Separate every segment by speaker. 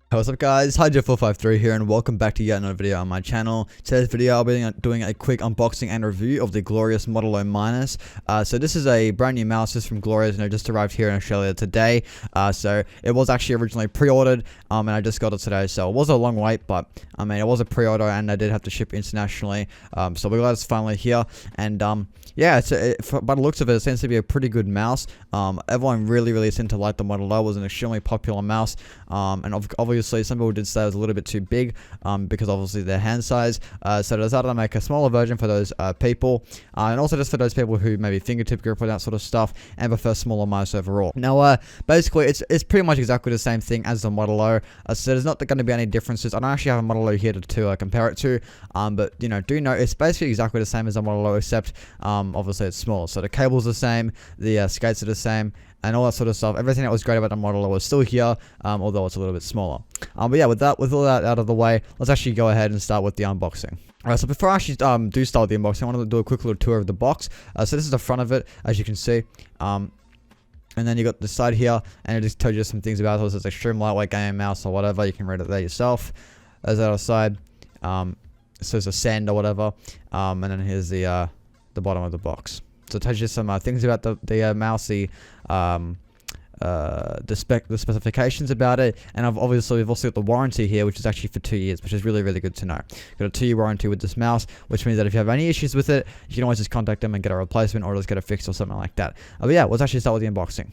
Speaker 1: Hey, what's up guys, Hydra453 here and welcome back to yet another video on my channel. Today's video I'll be doing a quick unboxing and review of the Glorious Model O Minus. So this is a brand new mouse. This is from Glorious and it just arrived here in Australia today. So it was actually originally pre-ordered and I just got it today. So it was a long wait, but I mean it was a pre-order and I did have to ship internationally. So we're glad it's finally here. And yeah, by the looks of it, it seems to be a pretty good mouse. Everyone really seemed to like the Model O. It was an extremely popular mouse. And obviously some people did say it was a little bit too big because obviously their hand size, so they decided to make a smaller version for those people, and also just for those people who maybe fingertip grip and that sort of stuff and prefer smaller mice overall. Now basically it's pretty much exactly the same thing as the Model O, so there's not going to be any differences. I don't actually have a Model O here to compare it to, but you know, do know it's basically exactly the same as the Model O, except obviously it's smaller. So the cable's the same, the skates are the same, and all that sort of stuff. Everything that was great about the Model O is still here, although it's a little bit smaller. But yeah, with all that out of the way, let's actually go ahead and start with the unboxing. Alright, so before I actually do start the unboxing, I want to do a quick little tour of the box. So this is the front of it, as you can see. And then you got the side here, and it just tells you some things about it. So it's extreme lightweight gaming mouse or whatever. You can read it there yourself. There's that side. So it's a sand or whatever. And then here's the bottom of the box. So it tells you some things about the mouse, the specifications about it, and obviously we've also got the warranty here, which is actually for 2 years, which is really good to know. Got a 2-year warranty with this mouse, which means that if you have any issues with it, you can always just contact them and get a replacement or just get it fixed or something like that. But yeah, let's actually start with the unboxing.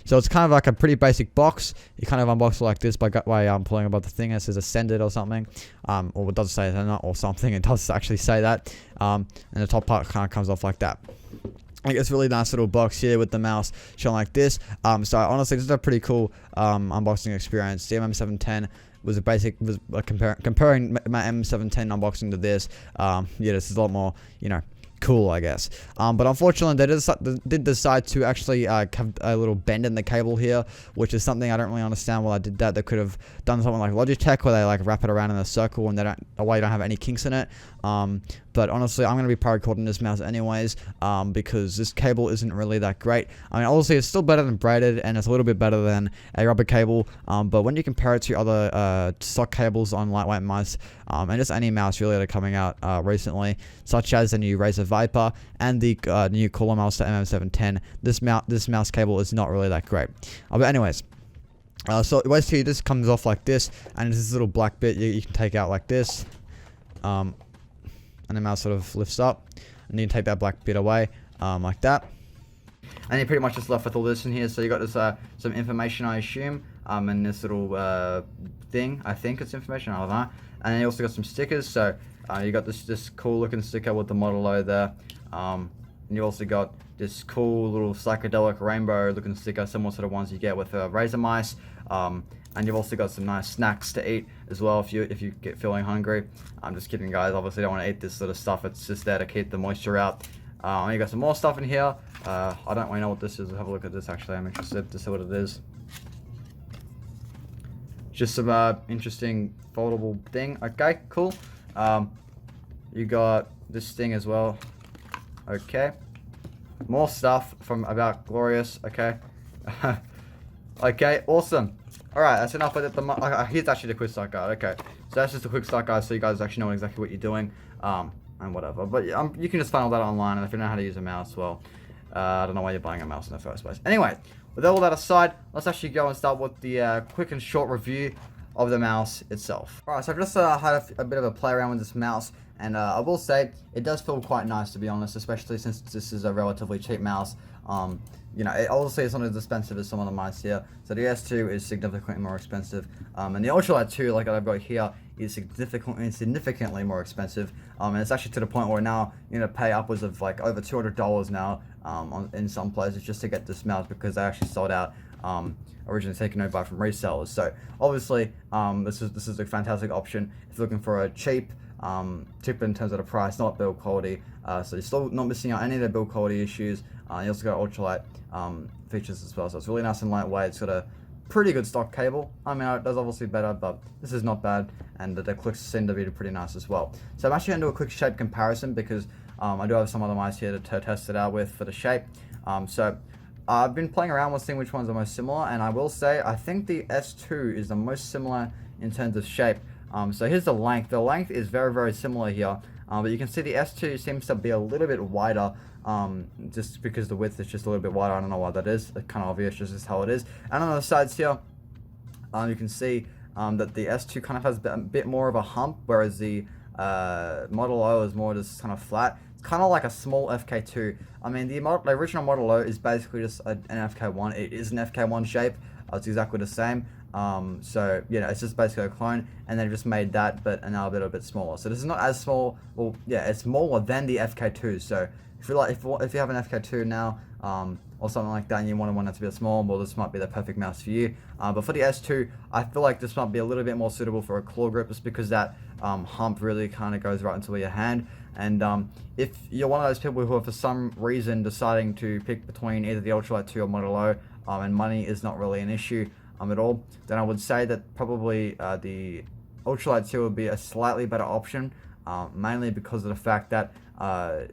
Speaker 1: So it's kind of like a pretty basic box. You kind of unbox it like this by pulling above the thing. It says ascended or something, or it does say that or something. It does actually say that, and the top part kind of comes off like that. Like it's a really nice little box here with the mouse shown like this. So honestly, this is a pretty cool unboxing experience. The MM710 was comparing my M710 unboxing to this. Yeah, this is a lot more, you know, cool, I guess. But unfortunately, they did decide to actually have a little bend in the cable here, which is something I don't really understand why I did that. They could have done something like Logitech, where they like wrap it around in a circle and you don't have any kinks in it. But honestly, I'm going to be paracord this mouse anyways, because this cable isn't really that great. I mean, obviously, it's still better than braided, and it's a little bit better than a rubber cable, but when you compare it to other stock cables on lightweight mice, and just any mouse really that are coming out recently, such as the new Razer Viper and the new Cooler Mouse to MM710, this mouse cable is not really that great. But anyways, so basically this comes off like this, and this little black bit you can take out like this. And the mouse sort of lifts up, and you can take that black bit away, like that. And you're pretty much just left with all this in here. So you got this some information, I assume, and this little thing. I think it's information. I don't know. And then you also got some stickers. So you got this cool looking sticker with the Model O there. And you also got this cool little psychedelic rainbow looking sticker, similar to the ones you get with Razer mice. And you've also got some nice snacks to eat as well if you get feeling hungry. I'm just kidding, guys. Obviously, don't want to eat this sort of stuff. It's just there to keep the moisture out. You got some more stuff in here. I don't really know what this is. Have a look at this. Actually, I'm interested to see what it is. Just some interesting foldable thing. Okay, cool. You got this thing as well. Okay. More stuff about Glorious. Okay. Okay, awesome. Alright, that's enough with it. Here's actually the quick start guide. Okay, so that's just a quick start guide so you guys actually know exactly what you're doing, and whatever. But you can just find all that online, and if you know how to use a mouse, well, I don't know why you're buying a mouse in the first place. Anyway, with all that aside, let's actually go and start with the quick and short review of the mouse itself. Alright, so I've just had a bit of a play around with this mouse, and I will say it does feel quite nice, to be honest, especially since this is a relatively cheap mouse. You know, obviously it's not as expensive as some of the mice here. So the S2 is significantly more expensive, and the Ultralight 2, like I've got here, is significantly more expensive. And it's actually to the point where now you know pay upwards of like over $200 now in some places just to get this mouse, because they actually sold out. Originally taken over from resellers. So obviously, this is a fantastic option if you're looking for a cheap in terms of the price, not build quality. So you're still not missing out any of the build quality issues. You also got ultralight features as well, so it's really nice and lightweight. It's got a pretty good stock cable. I mean, it does obviously better, but this is not bad, and the clicks seem to be pretty nice as well. So I'm actually going to do a quick shape comparison because I do have some other mice here to test it out with for the shape. So I've been playing around with seeing which ones are most similar, and I will say I think the S2 is the most similar in terms of shape. So here's the length. The length is very similar here, but you can see the S2 seems to be a little bit wider, just because the width is just a little bit wider. I don't know why that is. It's kind of obvious, just how it is. And on the sides here, you can see that the S2 kind of has a bit more of a hump, whereas the Model O is more just kind of flat. It's kind of like a small FK2. I mean, the original Model O is basically just an FK1. It is an FK1 shape. It's exactly the same. So, you know, it's just basically a clone, and they just made that, but now a little bit smaller. So this is not as small. Well, yeah, it's smaller than the FK2. So if you like, if you have an FK2 now, or something like that, and you want it to be a small, well, this might be the perfect mouse for you. But for the S2, I feel like this might be a little bit more suitable for a claw grip, just because that hump really kind of goes right into your hand. And if you're one of those people who are for some reason deciding to pick between either the Ultralight 2 or Model O, and money is not really an issue at all, then I would say that probably the Ultralight 2 would be a slightly better option, mainly because of the fact that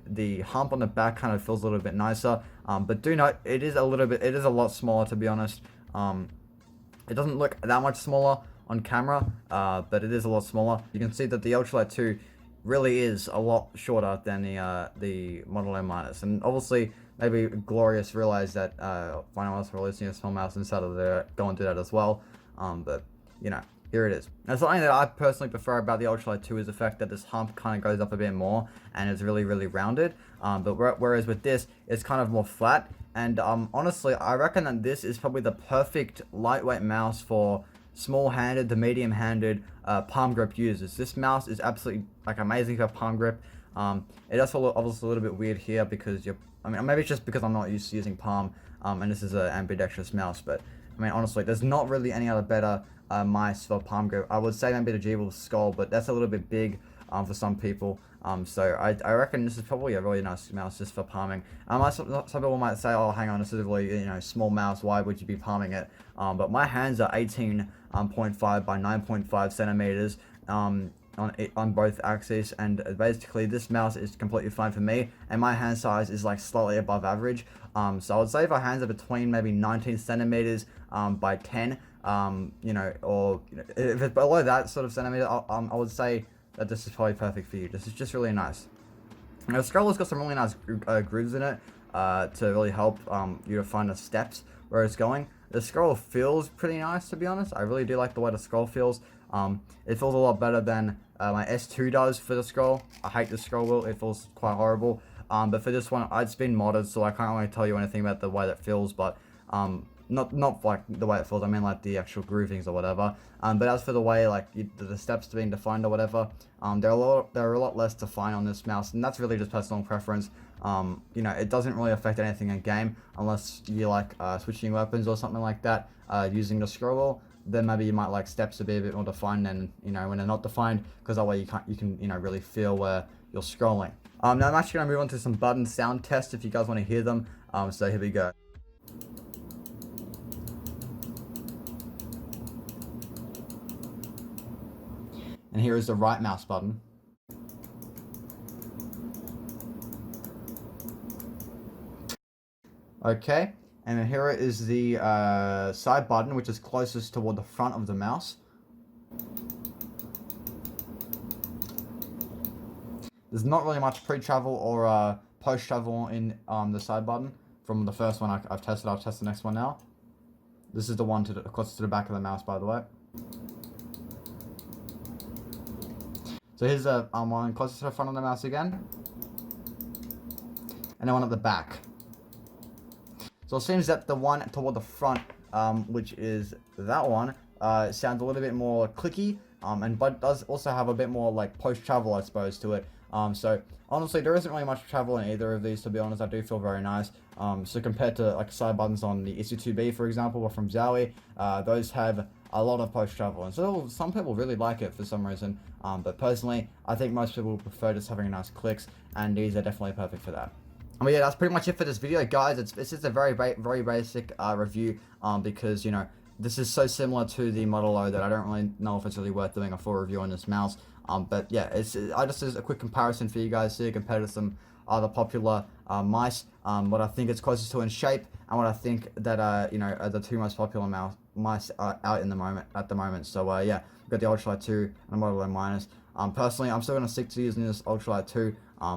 Speaker 1: the hump on the back kind of feels a little bit nicer, but do note it is a lot smaller, to be honest. It doesn't look that much smaller on camera, but it is a lot smaller. You can see that the Ultralight 2 really is a lot shorter than the Model M minus, and obviously maybe Glorious realized that Finalmouse releasing a small mouse inside of there, go and do that as well. But you know, here it is. Now, something that I personally prefer about the Ultralight 2 is the fact that this hump kind of goes up a bit more and it's really rounded. But whereas with this, it's kind of more flat. And honestly, I reckon that this is probably the perfect lightweight mouse for small-handed to medium-handed palm grip users. This mouse is absolutely like amazing for palm grip. It does feel obviously a little bit weird here because I mean, maybe it's just because I'm not used to using palm, and this is an ambidextrous mouse. But I mean, honestly, there's not really any other better mice for palm grip. I would say maybe the Jeeble Skull, but that's a little bit big for some people. So I reckon this is probably a really nice mouse just for palming. Some people might say, oh, hang on, this is a really, you know, small mouse. Why would you be palming it? But my hands are 18.5 by 9.5 centimeters. On both axes, and basically this mouse is completely fine for me, and my hand size is like slightly above average. So I would say if our hands are between maybe 19 centimeters by 10, you know, or you know, if it's below that sort of centimeter, I would say that this is probably perfect for you. This is just really nice. Now, the scroll has got some really nice grooves in it to really help you to find the steps where it's going. The scroll feels pretty nice, to be honest. I really do like the way the scroll feels. It feels a lot better than my S2 does for the scroll. I hate the scroll wheel. It feels quite horrible. But for this one, it's been modded, so I can't really tell you anything about the way that feels, but not like the way it feels. I mean like the actual groovings or whatever. But as for the way like the steps being defined or whatever, there are a lot less defined on this mouse, and that's really just personal preference. You know, it doesn't really affect anything in game unless you like switching weapons or something like that using the scroll wheel. Then maybe you might like steps to be a bit more defined than, you know, when they're not defined, because that way you can you know, really feel where you're scrolling. Now I'm actually going to move on to some button sound tests if you guys want to hear them. So here we go. And here is the right mouse button. Okay. And then here is the side button, which is closest toward the front of the mouse. There's not really much pre-travel or post-travel in the side button from the first one I've tested. I'll test the next one now. This is the one closest to the back of the mouse, by the way. So here's the one closest to the front of the mouse again. And then one at the back. So it seems that the one toward the front, which is that one, sounds a little bit more clicky, but does also have a bit more like post-travel, I suppose, to it. So honestly, there isn't really much travel in either of these, to be honest. I do feel very nice. So compared to like side buttons on the Issue2B, for example, or from Zowie, those have a lot of post-travel, and so some people really like it for some reason. But personally, I think most people prefer just having nice clicks, and these are definitely perfect for that. But yeah, that's pretty much it for this video, guys. It's just a very basic review, because, you know, this is so similar to the Model O that I don't really know if it's really worth doing a full review on this mouse. But yeah, I just did a quick comparison for you guys here compared to some are the popular mice. What I think it's closest to in shape, and what I think that you know, are the two most popular mice out in the moment at the moment. So yeah, we've got the Ultralight 2 and the Model O minus. Personally, I'm still going to stick to using this Ultralight 2,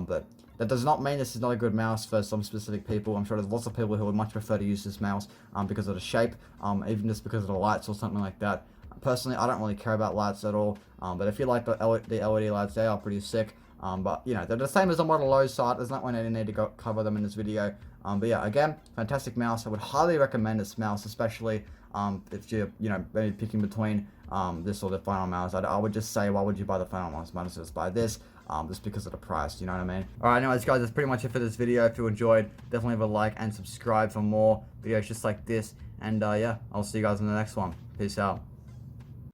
Speaker 1: but that does not mean this is not a good mouse for some specific people. I'm sure there's lots of people who would much prefer to use this mouse because of the shape, even just because of the lights or something like that. Personally, I don't really care about lights at all, but if you like the LED lights, they are pretty sick. But you know, they're the same as the Model O, so there's not any need to cover them in this video. But yeah, again, fantastic mouse. I would highly recommend this mouse, especially if you're, you know, maybe picking between this or the Finalmouse. I would just say, why would you buy the Finalmouse? Might as well just buy this, just because of the price. You know what I mean? All right, anyways, guys, that's pretty much it for this video. If you enjoyed, definitely leave a like and subscribe for more videos just like this. And yeah, I'll see you guys in the next one. Peace out.